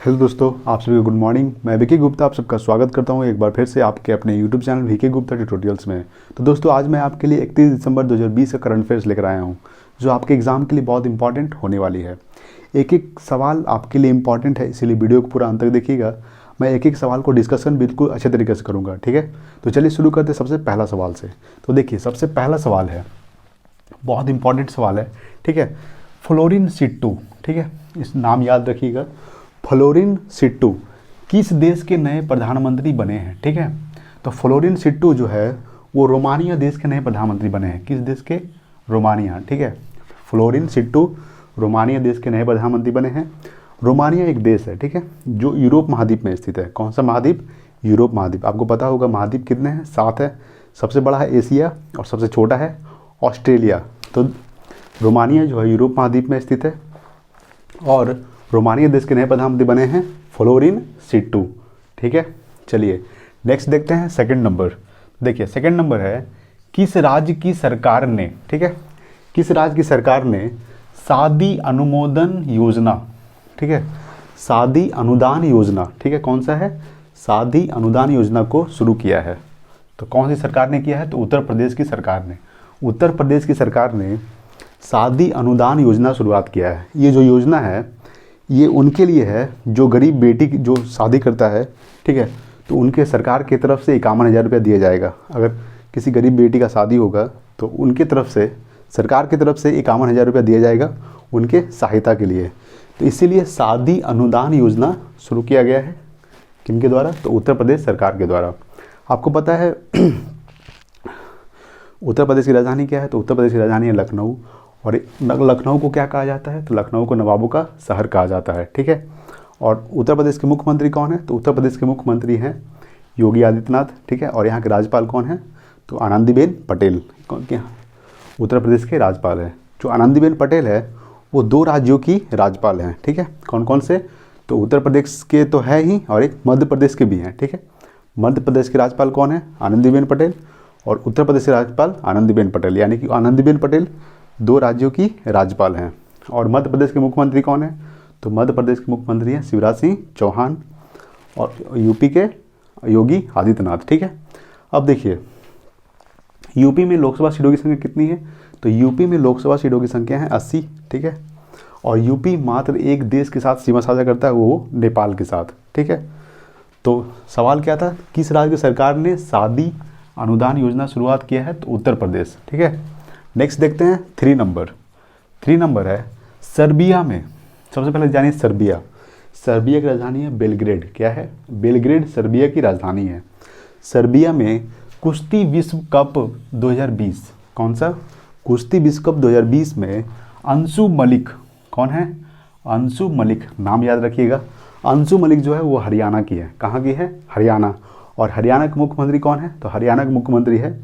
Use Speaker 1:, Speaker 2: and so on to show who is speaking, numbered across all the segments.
Speaker 1: Hello दोस्तों, आप सभी को गुड मॉर्निंग। मैं विकी गुप्ता आप सबका स्वागत करता हूं एक बार फिर से आपके अपने YouTube channel Vicky Gupta tutorials में। तो दोस्तों, आज मैं आपके लिए 31 दिसंबर 2020 का करंट अफेयर्स लेकर आया हूं, जो आपके एग्जाम के लिए बहुत इंपॉर्टेंट होने वाली है। एक एक सवाल आपके लिए इंपॉर्टेंट है, इसीलिए वीडियो को पूरा अंत तक देखिएगा। मैं एक एक सवाल को डिस्कशन बिल्कुल अच्छे तरीके से करूँगा, ठीक है। तो चलिए शुरू करते हैं सबसे पहला सवाल से। तो देखिए, सबसे पहला सवाल है, बहुत इंपॉर्टेंट सवाल है, ठीक है। फ्लोरिन सिट्टू, ठीक है, इस नाम याद रखिएगा। फ्लोरिन सिट्टू किस देश के नए प्रधानमंत्री बने हैं, ठीक है। तो फ्लोरिन सिट्टू जो है वो रोमानिया देश के नए प्रधानमंत्री बने हैं। किस देश के? रोमानिया, ठीक है। फ्लोरिन सिट्टू रोमानिया देश के नए प्रधानमंत्री बने हैं। रोमानिया एक देश है, ठीक है, जो यूरोप महाद्वीप में स्थित है। कौन सा महाद्वीप? यूरोप महाद्वीप। आपको पता होगा महाद्वीप कितने हैं? 7 है। सबसे बड़ा है एशिया और सबसे छोटा है ऑस्ट्रेलिया। तो रोमानिया जो है यूरोप महाद्वीप में स्थित है और रोमानिया देश के नए प्रधानमंत्री बने हैं फ्लोरिन सिट्टू, ठीक है। चलिए नेक्स्ट देखते हैं सेकंड नंबर। देखिए सेकंड नंबर है, किस राज्य की सरकार ने, ठीक है, किस राज्य की सरकार ने शादी अनुमोदन योजना, ठीक है, शादी अनुदान योजना, ठीक है, कौन सा है? शादी अनुदान योजना को शुरू किया है। तो कौन सी सरकार ने किया है? तो उत्तर प्रदेश की सरकार ने। उत्तर प्रदेश की सरकार ने शादी अनुदान योजना शुरुआत किया है। ये जो योजना है ये उनके लिए है जो गरीब बेटी की जो शादी करता है, ठीक है, तो उनके सरकार की तरफ से 51,000 रुपया दिया जाएगा। अगर किसी गरीब बेटी का शादी होगा तो उनके तरफ से, सरकार की तरफ से 51,000 रुपया दिया जाएगा उनके सहायता के लिए। तो इसीलिए शादी अनुदान योजना शुरू किया गया है किनके द्वारा? तो उत्तर प्रदेश सरकार के द्वारा। आपको पता है उत्तर प्रदेश की राजधानी क्या है? तो उत्तर प्रदेश की राजधानी है लखनऊ। और लखनऊ को क्या कहा जाता है? तो लखनऊ को नवाबों का शहर कहा जाता है, ठीक है। और उत्तर प्रदेश के मुख्यमंत्री कौन है? तो उत्तर प्रदेश के मुख्यमंत्री हैं योगी आदित्यनाथ, ठीक है। और यहाँ के राज्यपाल कौन है? तो आनंदीबेन पटेल। कौन क्या उत्तर प्रदेश के राज्यपाल है? जो आनंदीबेन पटेल है वो 2 राज्यों की राज्यपाल हैं, ठीक है। कौन कौन से? तो उत्तर प्रदेश के तो है ही और एक मध्य प्रदेश के भी हैं, ठीक है। मध्य प्रदेश के राज्यपाल कौन है? आनंदीबेन पटेल। और उत्तर प्रदेश के राज्यपाल आनंदीबेन पटेल, यानी कि आनंदीबेन पटेल 2 राज्यों की राज्यपाल हैं। और मध्य प्रदेश के मुख्यमंत्री कौन है? तो मध्य प्रदेश के मुख्यमंत्री हैं शिवराज सिंह चौहान। और यूपी के योगी आदित्यनाथ, ठीक है। अब देखिए यूपी में लोकसभा सीटों की संख्या कितनी है? तो यूपी में लोकसभा सीटों की संख्या है 80, ठीक है। और यूपी मात्र एक देश के साथ सीमा साझा करता है, वो नेपाल के साथ, ठीक है। तो सवाल क्या था? किस राज्य की सरकार ने शादी अनुदान योजना शुरुआत किया है? तो उत्तर प्रदेश, ठीक है। नेक्स्ट देखते हैं 3 नंबर। 3 नंबर है, सर्बिया में, सबसे पहले जानिए सर्बिया। सर्बिया की राजधानी है बेलग्रेड। क्या है? बेलग्रेड सर्बिया की राजधानी है। सर्बिया में कुश्ती विश्व कप 2020, कौन सा? कुश्ती विश्व कप 2020 में अंशु मलिक, कौन है? अंशु मलिक, नाम याद रखिएगा। अंशु मलिक जो है वो हरियाणा की है। कहाँ की है? हरियाणा। और हरियाणा के मुख्यमंत्री कौन है? तो हरियाणा के मुख्यमंत्री है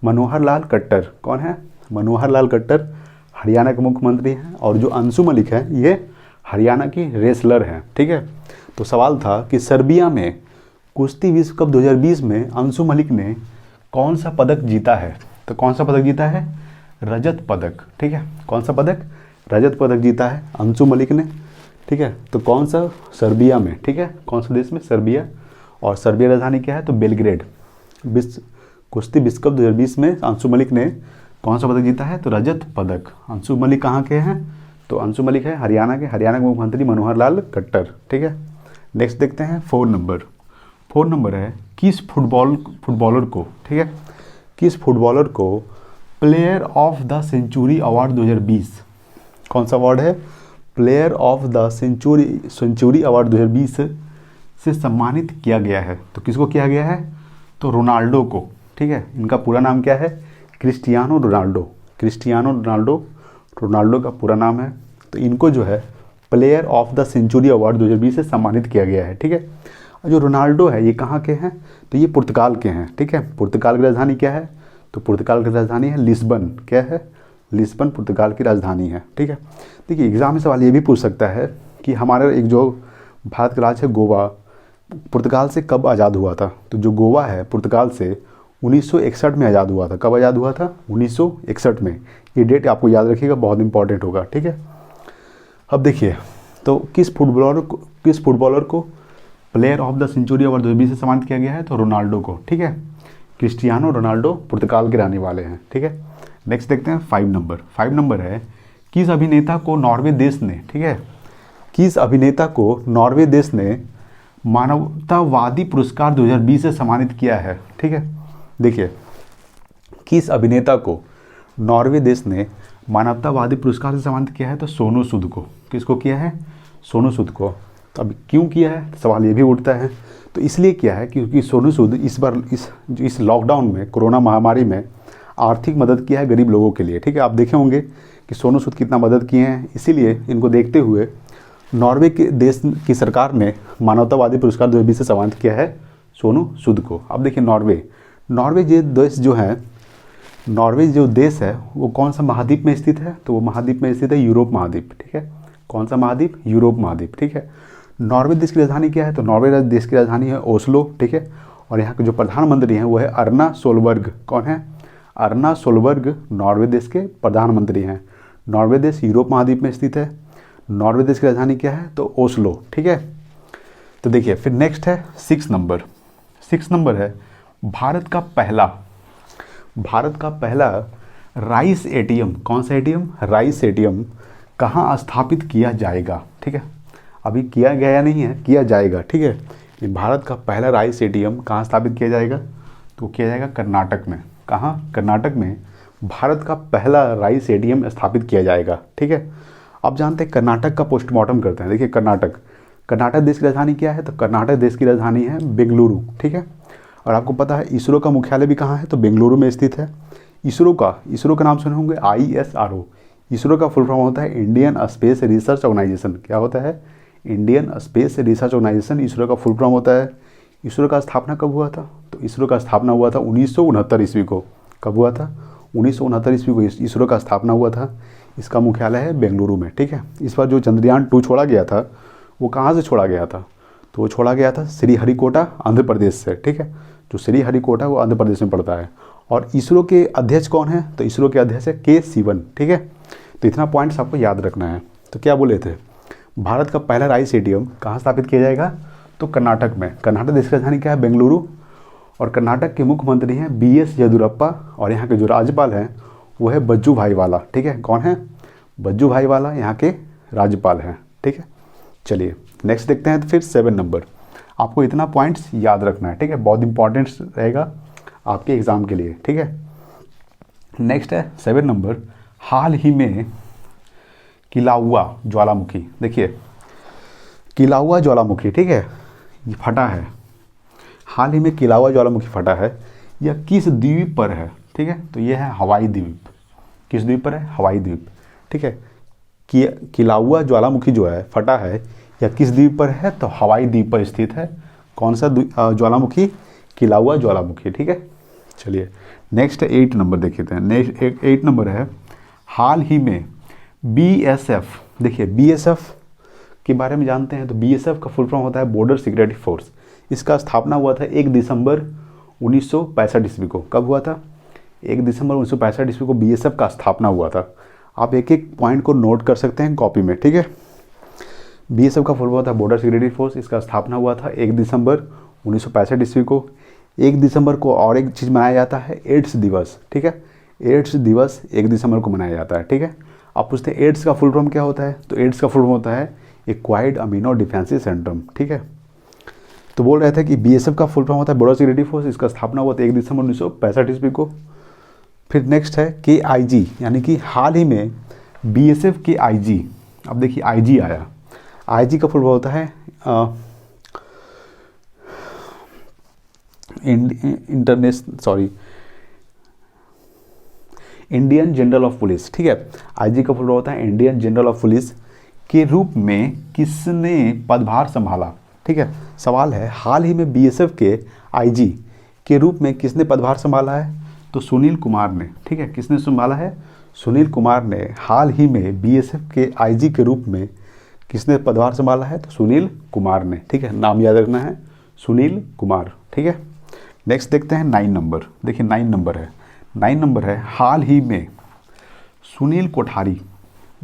Speaker 1: मनोहर लाल खट्टर। कौन है? मनोहर लाल खट्टर हरियाणा के मुख्यमंत्री हैं। और जो अंशु मलिक है ये हरियाणा की रेसलर हैं, ठीक है। तो सवाल था कि सर्बिया में कुश्ती विश्व कप 2020 में अंशु मलिक ने कौन सा पदक जीता है? तो कौन सा पदक जीता है? रजत पदक, ठीक है। कौन सा पदक? रजत पदक जीता है अंशु मलिक ने, ठीक है। तो कौन सा? सर्बिया में, ठीक है। कौन सा देश में? सर्बिया। और सर्बिया राजधानी क्या है? तो बेलग्रेड। कुश्ती विश्व कप 2020 में अंशु मलिक ने कौन सा पदक जीता है? तो रजत पदक। अंशु मलिक कहाँ के हैं? तो अंशु मलिक है हरियाणा के। हरियाणा के मुख्यमंत्री मनोहर लाल खट्टर, ठीक है। नेक्स्ट देखते हैं 4 नंबर। 4 नंबर है, किस फुटबॉलर को, ठीक है, किस फुटबॉलर को player of the century award 2020, कौन सा अवार्ड है? Player of the century award 2020 से सम्मानित किया गया है। तो किसको किया गया है? तो रोनाल्डो को, ठीक है। इनका पूरा नाम क्या है? Cristiano Ronaldo. क्रिस्टियानो रोनाल्डो का पूरा नाम है। तो इनको जो है player of the century award 2020 से सम्मानित किया गया है, ठीक है। और जो रोनाल्डो है ये कहाँ के हैं? तो ये पुर्तगाल के हैं, ठीक है। पुर्तगाल की राजधानी क्या है? तो पुर्तगाल की राजधानी है लिस्बन। क्या है? लिस्बन पुर्तगाल की राजधानी है, ठीक है। देखिए एग्जाम में सवाल ये भी पूछ सकता है कि हमारा एक जो भारत का राज्य है गोवा, पुर्तगाल से कब आज़ाद हुआ था? तो जो गोवा है पुर्तगाल से 1961 में आज़ाद हुआ था। कब आज़ाद हुआ था? 1961 में। ये डेट आपको याद रखिएगा, बहुत इंपॉर्टेंट होगा, ठीक है। अब देखिए तो किस फुटबॉलर को player of the century award 2020 से सम्मानित किया गया है? तो रोनाल्डो को, ठीक है। क्रिस्टियानो रोनाल्डो पुर्तगाल के रहने वाले हैं, ठीक है। नेक्स्ट देखते हैं 5 नंबर है, किस अभिनेता को नॉर्वे देश ने, ठीक है, किस अभिनेता को नॉर्वे देश ने मानवतावादी पुरस्कार 2020 से सम्मानित किया है? ठीक है, देखिए किस अभिनेता को नॉर्वे देश ने मानवतावादी पुरस्कार से सम्मानित किया है? तो सोनू सूद को। किसको किया है? सोनू सूद को। तो अब क्यों किया है सवाल ये भी उठता है। तो इसलिए किया है क्योंकि सोनू सूद इस बार इस लॉकडाउन में, कोरोना महामारी में आर्थिक मदद किया है गरीब लोगों के लिए, ठीक है। आप देखे होंगे कि सोनू सूद कितना मदद किए हैं, इसीलिए इनको देखते हुए नॉर्वे के देश की सरकार ने मानवतावादी पुरस्कार 2020 से सम्मानित किया है सोनू सूद को। अब देखिए नॉर्वे जो देश है वो कौन सा महाद्वीप में स्थित है? तो वो महाद्वीप में स्थित है यूरोप महाद्वीप, ठीक है। कौन सा महाद्वीप? यूरोप महाद्वीप, ठीक है। नॉर्वे देश की राजधानी क्या है? तो नॉर्वे देश की राजधानी है ओस्लो, ठीक है। और यहाँ के जो प्रधानमंत्री हैं वो है अर्ना सोलबर्ग। कौन है? अर्ना सोलबर्ग नॉर्वे देश के प्रधानमंत्री हैं। नॉर्वे देश यूरोप महाद्वीप में स्थित है। नॉर्वे देश की राजधानी क्या है? तो ओस्लो, ठीक है। तो देखिए फिर नेक्स्ट है 6 नंबर है भारत का पहला राइस एटीएम। कौन सा एटीएम? राइस एटीएम कहाँ स्थापित किया जाएगा? ठीक है, अभी किया गया नहीं है, किया जाएगा, ठीक है। ये भारत का पहला राइस एटीएम कहाँ स्थापित किया जाएगा? तो किया जाएगा कर्नाटक में। कहाँ? कर्नाटक में भारत का पहला राइस एटीएम स्थापित किया जाएगा, ठीक है। अब जानते हैं कर्नाटक का पोस्टमार्टम करते हैं। देखिए कर्नाटक देश की राजधानी क्या है? तो कर्नाटक देश की राजधानी है बेंगलुरु, ठीक है। और आपको पता है इसरो का मुख्यालय भी कहाँ है? तो बेंगलुरु में स्थित है। इसरो का नाम सुने होंगे ISRO। इसरो का फुल फॉर्म होता है इंडियन स्पेस रिसर्च ऑर्गेनाइजेशन। क्या होता है? Indian space research organisation ISRO का फुल फॉर्म होता है। इसरो का स्थापना कब हुआ था? तो इसरो का स्थापना हुआ था 1969 ईस्वी को। कब हुआ था? 1969 ईस्वी को इसरो का स्थापना हुआ था। इसका मुख्यालय है बेंगलुरु में, ठीक है। इस बार जो चंद्रयान 2 छोड़ा गया था वो कहाँ से छोड़ा गया था? तो वो छोड़ा गया था श्रीहरिकोटा आंध्र प्रदेश से, ठीक है। जो श्रीहरिकोटा वो आंध्र प्रदेश में पड़ता है। और इसरो के अध्यक्ष कौन है? तो इसरो के अध्यक्ष है के सिवन, ठीक है। तो इतना पॉइंट्स आपको याद रखना है। तो क्या बोले थे? भारत का पहला राइस एटीएम कहाँ स्थापित किया जाएगा? तो कर्नाटक में। कर्नाटक देश की राजधानी क्या है? बेंगलुरु। और कर्नाटक के मुख्यमंत्री हैं BS येदियुरप्पा। और यहाँ के जो राज्यपाल हैं वो है बज्जू भाई वाला, ठीक है। कौन है? बज्जू भाई वाला यहाँ के राज्यपाल हैं, ठीक है। चलिए नेक्स्ट देखते हैं। तो फिर 7 नंबर, आपको इतना पॉइंट्स याद रखना है, ठीक है। बहुत इंपॉर्टेंट रहेगा आपके एग्ज़ाम के लिए, ठीक है। नेक्स्ट है 7 नंबर, हाल ही में किलाउआ ज्वालामुखी। देखिए किलाउआ ज्वालामुखी, ठीक है, ये फटा है। हाल ही में किलाउआ ज्वालामुखी फटा है। यह किस द्वीप पर है? ठीक है, तो यह है हवाई द्वीप। किस द्वीप पर है? हवाई द्वीप, ठीक है। किलाउआ ज्वालामुखी जो है फटा है, यह किस द्वीप पर है? तो हवाई द्वीप पर स्थित है। कौन सा ज्वालामुखी? किलाउआ ज्वालामुखी, ठीक है। चलिए नेक्स्ट 8 नंबर देखते हैं। नेक्स्ट 8 नंबर है, हाल ही में BSF। देखिए BSF के बारे में जानते हैं। तो BSF का फुल फॉर्म होता है बॉर्डर सिक्योरिटी फोर्स। इसका स्थापना हुआ था 1 दिसंबर 1965 ईस्वी को। कब हुआ था? 1 दिसंबर 1965 ईस्वी को BSF का स्थापना हुआ था। आप एक एक पॉइंट को नोट कर सकते हैं कॉपी में, ठीक है। BSF का फुल फॉर्म होता है बॉर्डर सिक्योरिटी फोर्स। इसका स्थापना हुआ था 1 दिसंबर 1965 ईस्वी को। 1 दिसंबर को और एक चीज़ मनाया जाता है, एड्स दिवस, ठीक है। एड्स दिवस 1 दिसंबर को मनाया जाता है, ठीक है। आप पूछते हैं एड्स का फुल फॉर्म क्या होता है? तो एड्स का फुल फॉर्म होता है एक्वायर्ड अमीनो डिफेंसी सिंड्रोम, ठीक है। तो बोल रहे थे कि BSF का फुल फॉर्म होता है बॉर्डर सिक्योरिटी फोर्स। इसका स्थापना हुआ था 1 दिसंबर 1965 ईस्वी को। फिर नेक्स्ट है KIG, यानी कि हाल ही में BSF के IG। अब देखिए IG आया। IG का फुल फॉर्म होता है इंडियन जनरल ऑफ पुलिस, ठीक है। IG का फुल फॉर्म होता है इंडियन जनरल ऑफ पुलिस के रूप में किसने पदभार संभाला? ठीक है, सवाल है हाल ही में BSF के IG के रूप में किसने पदभार संभाला है? तो सुनील कुमार ने, ठीक है। किसने संभाला है? सुनील कुमार ने हाल ही में BSF के IG के रूप में किसने पदभार संभाला है? तो सुनील कुमार ने, ठीक है। नाम याद रखना है, सुनील कुमार, ठीक है। नेक्स्ट देखते हैं 9 नंबर। देखिए 9 नंबर है हाल ही में सुनील कोठारी।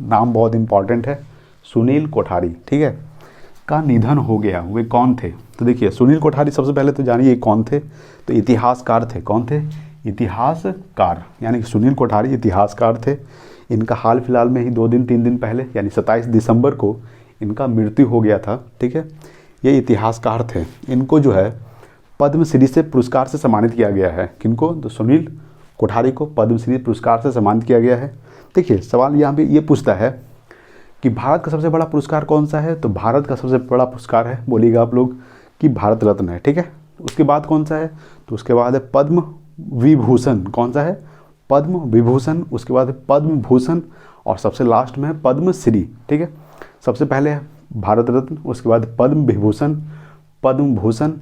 Speaker 1: नाम बहुत इंपॉर्टेंट है, सुनील कोठारी, ठीक है, का निधन हो गया। वे कौन थे? तो देखिए सुनील कोठारी सबसे पहले तो जानिए कौन थे। तो इतिहासकार थे। कौन थे? इतिहासकार, यानी कि सुनील कोठारी इतिहासकार थे। इनका हाल फिलहाल में ही 2 दिन 3 दिन पहले यानी 27 दिसंबर को इनका मृत्यु हो गया था, ठीक है। ये इतिहासकार थे। इनको जो है पद्मश्री से पुरस्कार से सम्मानित किया गया है। किनको? तो सुनील कोठारी को पद्मश्री पुरस्कार से सम्मानित किया गया है। देखिए सवाल यहाँ पे ये पूछता है कि भारत का सबसे बड़ा पुरस्कार कौन सा है? तो भारत का सबसे बड़ा पुरस्कार है, बोलिएगा आप लोग, कि भारत रत्न है, ठीक है। उसके बाद कौन सा है? तो उसके बाद है पद्म विभूषण। कौन सा है? पद्म विभूषण। उसके बाद है पद्म भूषण और सबसे लास्ट में है पद्मश्री, ठीक है। सबसे पहले है भारत रत्न, उसके बाद पद्म विभूषण, पद्म भूषण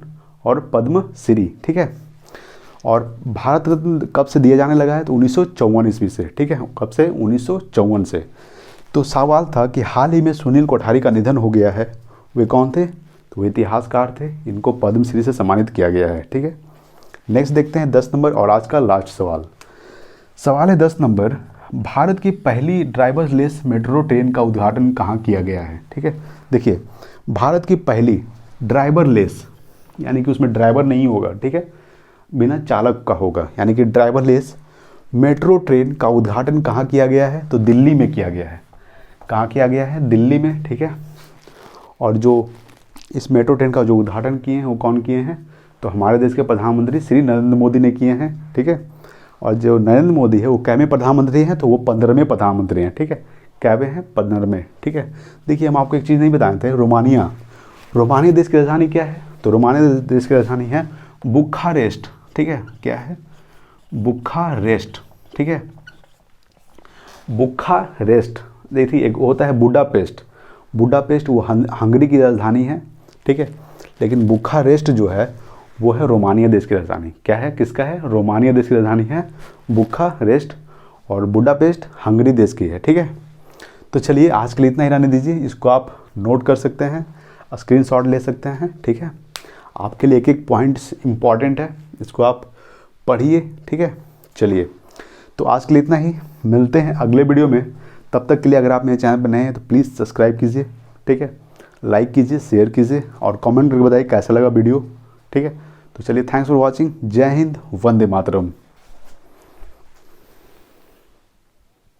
Speaker 1: और पद्मश्री, ठीक है। और भारत रत्न कब से दिया जाने लगा है? तो 1954 ईस्वी से, ठीक है। कब से? 1954 से। तो सवाल था कि हाल ही में सुनील कोठारी का निधन हो गया है, वे कौन थे? तो वे इतिहासकार थे। इनको पद्मश्री से सम्मानित किया गया है, ठीक है। नेक्स्ट देखते हैं 10 नंबर और आज का लास्ट सवाल। सवाल है 10 नंबर, भारत की पहली ड्राइवरलेस मेट्रो ट्रेन का उद्घाटन कहाँ किया गया है? ठीक है, देखिए भारत की पहली ड्राइवरलेस, यानी कि उसमें ड्राइवर नहीं होगा, ठीक है, बिना चालक का होगा, यानी कि ड्राइवरलेस मेट्रो ट्रेन का उद्घाटन कहाँ किया गया है? तो दिल्ली में किया गया है। कहाँ किया गया है? दिल्ली में, ठीक है। और जो इस मेट्रो ट्रेन का जो उद्घाटन किए हैं वो कौन किए हैं? तो हमारे देश के प्रधानमंत्री श्री नरेंद्र मोदी ने किए हैं, ठीक है। और जो नरेंद्र मोदी है वो कैवें प्रधानमंत्री हैं? तो वो 15वें प्रधानमंत्री हैं, ठीक है। कैवें हैं? 15वें, ठीक है। देखिए हम आपको एक चीज़ नहीं बताए थे, रोमानिया, रोमानिया देश की राजधानी क्या है? तो रोमानिया देश की राजधानी है बुखारेस्ट, ठीक है। क्या है? बुखारेस्ट, ठीक है, बुखारेस्ट। देखिए एक होता है बुडापेस्ट, बुडापेस्ट वो हंगरी की राजधानी है, ठीक है। लेकिन बुखारेस्ट जो है वो है रोमानिया देश की राजधानी। क्या है? किसका है? रोमानिया देश की राजधानी है बुखारेस्ट, और बुडापेस्ट हंगरी देश की है, ठीक है। तो चलिए आज के लिए इतना ही रहने दीजिए। इसको आप नोट कर सकते हैं, स्क्रीनशॉट ले सकते हैं, ठीक है। आपके लिए एक एक पॉइंट्स इंपॉर्टेंट है, इसको आप पढ़िए, ठीक है। चलिए तो आज के लिए इतना ही, मिलते हैं अगले वीडियो में। तब तक के लिए अगर आप मेरे चैनल पर नए हैं तो प्लीज़ सब्सक्राइब कीजिए, ठीक है, लाइक कीजिए, शेयर कीजिए और कमेंट करके बताइए कैसा लगा वीडियो, ठीक है। तो चलिए, थैंक्स फॉर वॉचिंग। जय हिंद, वंदे मातरम।